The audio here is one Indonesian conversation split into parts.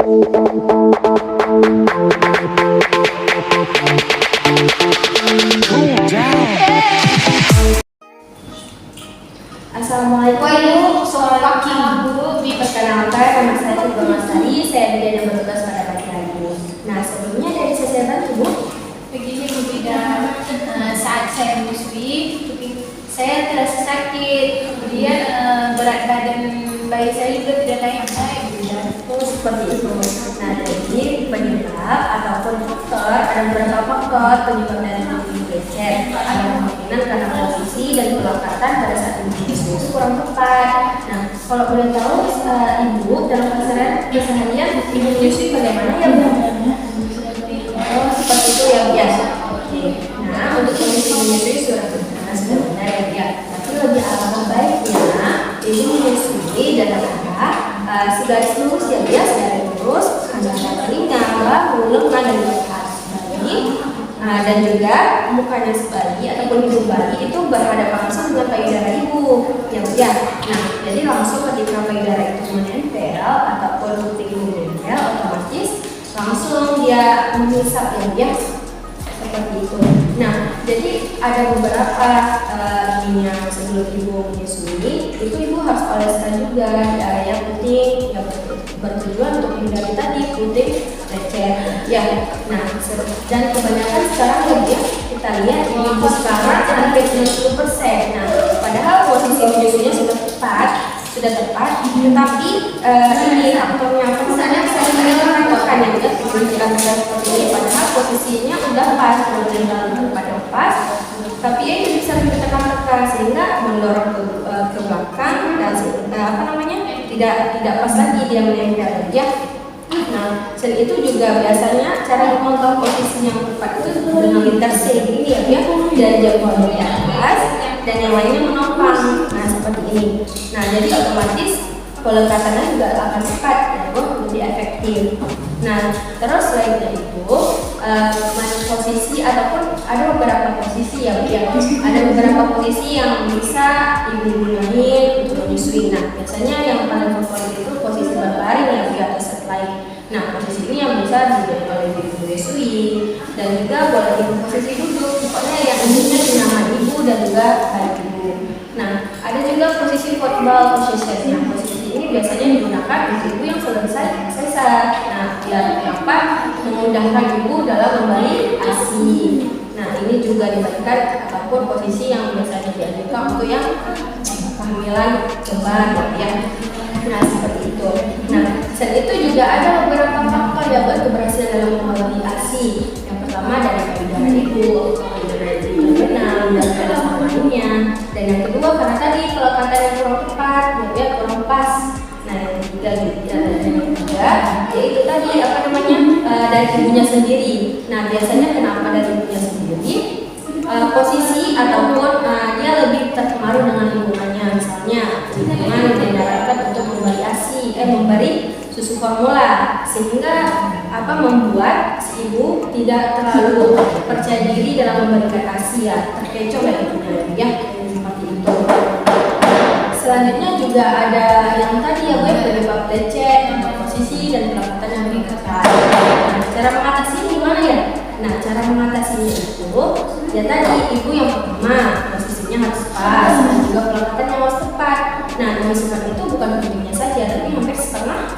Assalamualaikum, Ibu. Perkenalkan, nama saya Ibu Masari. Saya bidan yang bertugas pada pagi hari. Nah, sebelumnya dari saya bantu, Bu. Begini Bu Bidan, saat saya menyusui, saya terasa sakit. Kemudian berat badan bayi saya juga tidak naik baik, Bu Bidan. Oh, seperti itu. Nah, jadi penyebab ataupun faktor, ada beberapa faktor penyebab dari ibu lecet. Ada kemungkinan karena posisi dan pelekatan pada saat ibu menyusui itu kurang tepat. Nah, kalau boleh tahu, Ibu dalam keseharian ibu menyusui bagaimana ya, Bu? Oh, seperti itu ya, biasa. Oke. Nah, untuk kondisi menyusui sudah benar ya. Tapi lebih alangkah baiknya ibu menyusui dalam segaris lurus ya, bias dari lurus antara telinga, bahu, lengan dan kaki. Dan juga mukanya bayi ataupun hidung bayi itu berhadapan langsung dengan payudara ibu ya. Nah, jadi langsung ketika payudara itu menempel ataupun puting menempel, otomatis langsung dia menghisap ya, seperti itu. Nah, jadi ada beberapa minyak sebelum ibu menyusui itu ibu harus oleskan juga di area puting yang bertujuan untuk menghindari tadi puting lecet ya. Nah, dan kebanyakan sekarang ya kita lihat ibu sekarang hampir 90%. Nah, padahal posisi menyusuinya sudah tepat, tetapi ini faktornya apa misalnya saya mengatakan ya pikiran saya seperti ini, padahal posisinya udah pas, pada pas, tapi ini bisa ditekan-tekan sehingga mendorong ke belakang dan tidak pas lagi dia menempel ya. Nah, selain itu juga biasanya cara memantau posisi yang tepat itu dengan lintar C ini ya, dan jempol di atas dan yang lainnya menopang. Nah, seperti ini. Nah, jadi otomatis pelekatannya juga akan cepat ya, lebih efektif. Nah, terus selain itu posisi ataupun ada beberapa posisi ya, ada beberapa posisi yang bisa ibu gunain untuk menyusui. Nah, biasanya yang paling favorit itu posisi berbaring ya, atau setelah. Nah, posisi ini yang bisa digunakan oleh ibu menyusui dan juga boleh ibu posisi duduk, pokoknya yang intinya di nama ibu dan juga kaki ibu. Nah, ada juga posisi football position. Nah, posisi ini biasanya digunakan untuk ibu yang selesai sesar. Nah, biar apa? Memudahkan ibu dalam memberi ASI. Nah, ini juga diberikan ataupun posisi yang biasanya dianjurkan untuk yang kehamilan kembar ya. Nah, seperti itu. Nah, selain itu juga ada beberapa faktor yang berkeberhasilan dalam memberi ASI. Yang pertama dari payudara ibu, payudara ibu benang dan lainnya. Dan yang kedua karena tadi pelekatan yang kurang tepat, ya kurang pas. Nah, yang ketiga yaitu tadi dari ibunya sendiri. Nah, biasanya kenapa dari ibunya sendiri? Posisi ataupun dia lebih terpengaruh dengan lingkungannya, misalnya lingkungan yang diarahkan untuk memberi ASI, memberi susu formula, sehingga membuat si ibu tidak terlalu percaya diri dalam memberikan ASI ya, terkecoh ya ibunya ya, seperti itu. Selanjutnya juga ada yang tadi ya, penyebab lecet, posisi dan pelekatan yang lebih ketat. Nah, cara mengatasi gimana ya? Nah, cara mengatasinya itu ya tadi ibu yang pertama posisinya harus pas dan juga pelekatan yang harus tepat. Nah, menyusukan itu bukan ujungnya saja, tapi hampir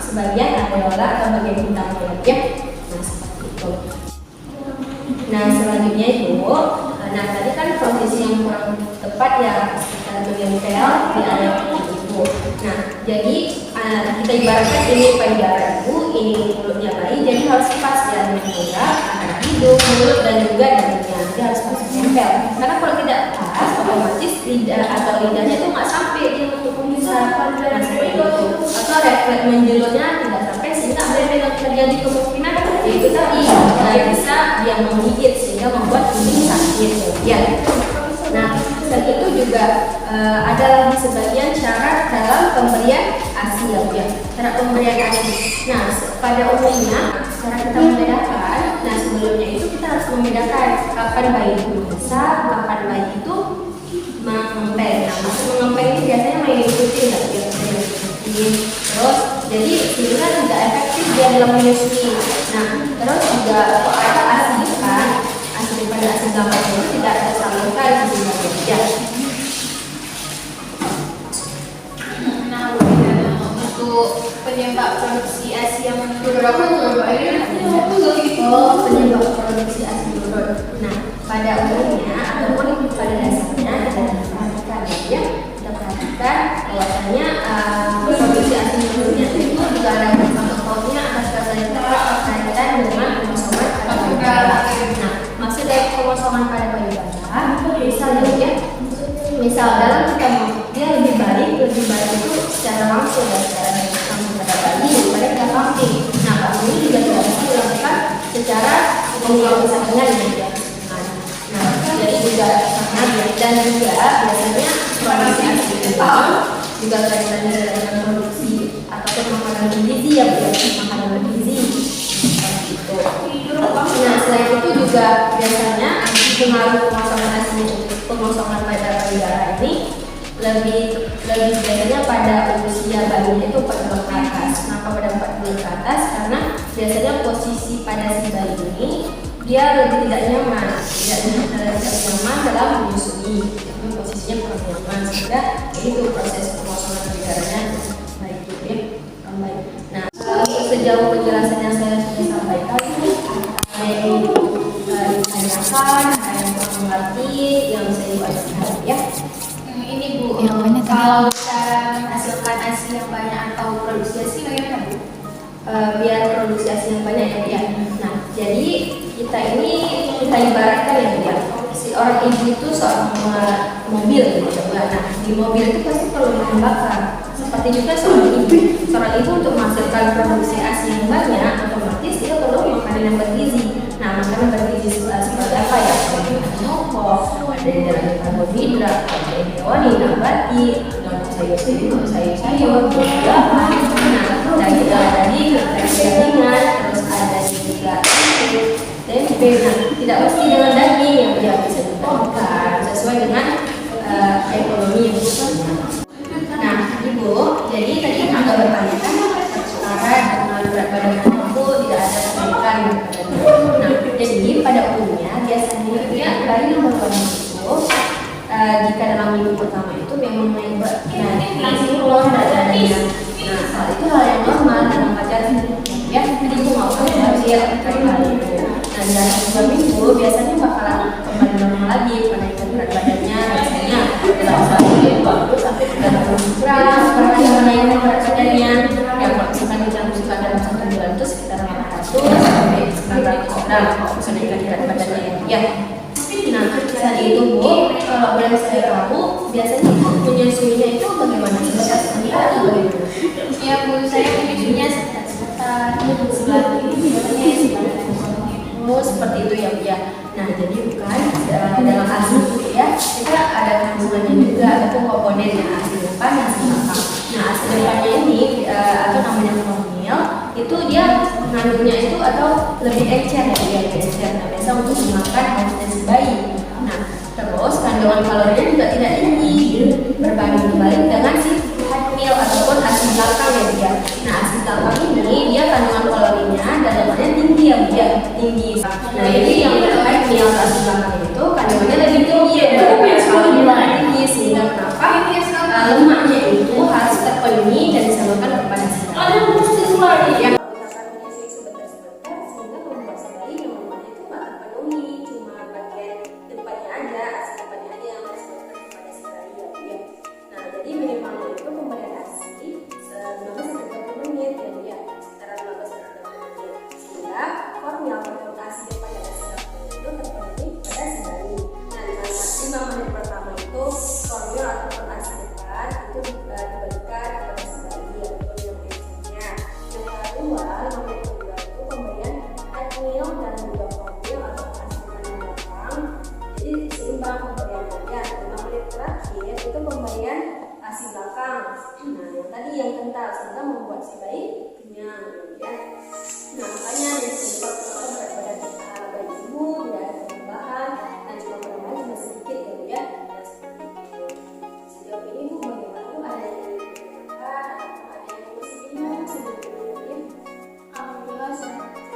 sebagian areola atau bagian hitamnya ya. Nah, seperti itu. Nah, selanjutnya itu, tadi kan posisi yang kurang tepat ya sekitar menempel di area ibu. Nah, jadi kita ibaratkan ini payudara ibu, ini mulutnya bayi, jadi harus pas ya menempel antara hidung, mulut dan juga dagunya. Dia harus pas menempel. Karena kalau tidak pas, otomatis lidah atau lidahnya itu nggak sampai dia untuk menghisap. Nah, seperti itu. Atau refleks menjulurnya tidak sampai sehingga ada yang terjadi kemungkinan yaitu tadi bisa dia menggigit sehingga membuat ini sakit ya. Nah, selain itu juga ada lagi sebagian syarat dalam pemberian ASI ya. Cara pemberian ASI. Nah, pada umumnya cara kita membedakan. Nah, sebelumnya itu kita harus membedakan kapan bayi itu besar, kapan bayi itu mengempeng. Nah, maksud mengempeng ini biasanya main ikutin ya, terus jadi sehingga tidak efektif dia dalam menyusui. Nah, terus juga ada ASI kan, ASI pada ASI gambar itu tidak tersalurkan di bagian dia. Nah, untuk penyebab produksi ASI yang menurun Penyebab produksi ASI menurun. Nah, pada umumnya ataupun pada dasarnya kita perhatikan bahwasanya produksi ASI menurunnya itu juga ada sangkut pautnya atas dasarnya berkaitan dengan pengosongan pada payudara. Nah, maksud dari pengosongan pada payudara, misalnya ya, misal dalam kita dia lebih baik itu secara langsung dan secara langsung pada bayi daripada kita pumping. Nah, pumping ini juga tidak bisa dilakukan secara saringan ya. Nah, jadi juga sangat dan juga biasanya produksi ASI itu juga kaitannya dengan produksi ataupun makanan bergizi ya, makanan bergizi seperti itu. Nah, selain itu juga biasanya pengaruh pengosongan pada payudara ini lebih biasanya pada usia bayi itu 4 bulan ke atas. Kenapa pada 4 bulan ke atas? Karena biasanya posisi pada si bayi ini dia lebih tidak nyaman dalam menyusui, posisinya kurang nyaman sehingga itu proses pengosongan payudaranya baik ya. Nah, sejauh penjelasan yang saya sudah sampaikan ini ditanyakan, yang mengerti, yang saya bacakan ya. Ini Bu, kalau cara menghasilkan ASI yang banyak atau produksi ASI bagaimana Bu? Biar produksi ASI yang banyak ya. Nah, jadi kita ibaratkan ya, si orang ibu itu seorang mobil gitu. Nah, di mobil itu pasti perlu bahan bakar. Seperti juga seorang ibu untuk menghasilkan produksi ASI yang banyak, otomatis dia perlu makanan yang bergizi. Nah, makanan bergizi seperti apa ya? Ada pokok, ada di dalam karbohidrat, ada hewani, nabati, sayur-sayur, buah-buahan. Nah, daging ringan, terus ada juga tempe. Nah, tidak mesti dengan daging yang dia bisa dibutuhkan sesuai dengan ekonomi yang punya. Nah, Ibu, jadi tadi juga bertanya kan setara dengan berat badan mampu tidak ada kenaikan. Nah, jadi pada umumnya biasanya dia bayi nomor 2 itu jika dalam minggu pertama itu memang naik berat, turun badannya. Nah, hal itu hal yang normal dalam wajar ya. Ibu nggak usah khawatir terkait hal itu. Nah, dalam 2 minggu biasanya bakalan kembali normal lagi penaikan berat badannya biasanya dalam 1 minggu sampai 30 gram penaikan berat badannya. Yang misalkan dilakukan dalam 1 bulan itu sekitar 400 sampai 900 gram kenaikan berat badannya ya. Nah, saat itu Bu, kalau boleh saya tahu biasanya menyusuinya itu bagaimana? Seperti atau bagaimana? Ya Bu, saya menyusuinya sekitar seperti itu ya Bu ya. Nah, jadi bukan dalam ASI ya, kita ada kandungannya juga, itu komponennya ASI depan dan ASI belakang. Nah, ASI depannya ini atau namanya formil itu dia mengandungnya itu atau lebih encer ya, dia lebih encer. Nah, biasa untuk memakan hausnya si bayi. Nah, terus kandungan kalorinya juga tidak tinggi, berbanding terbalik dengan si hamil ataupun ASI belakang ya dia. Nah, ASI belakang ini dia kandungan kalorinya dalamannya tinggi ya dia, tinggi. Nah, jadi yang hamil ASI belakang itu kandungannya lebih tinggi ya, kalorinya tinggi sehingga kenapa lemaknya itu harus terpenuhi dan disalurkan kepada si bayi. Ya. Formil atau ASI pada dasar itu terpenuhi puasa.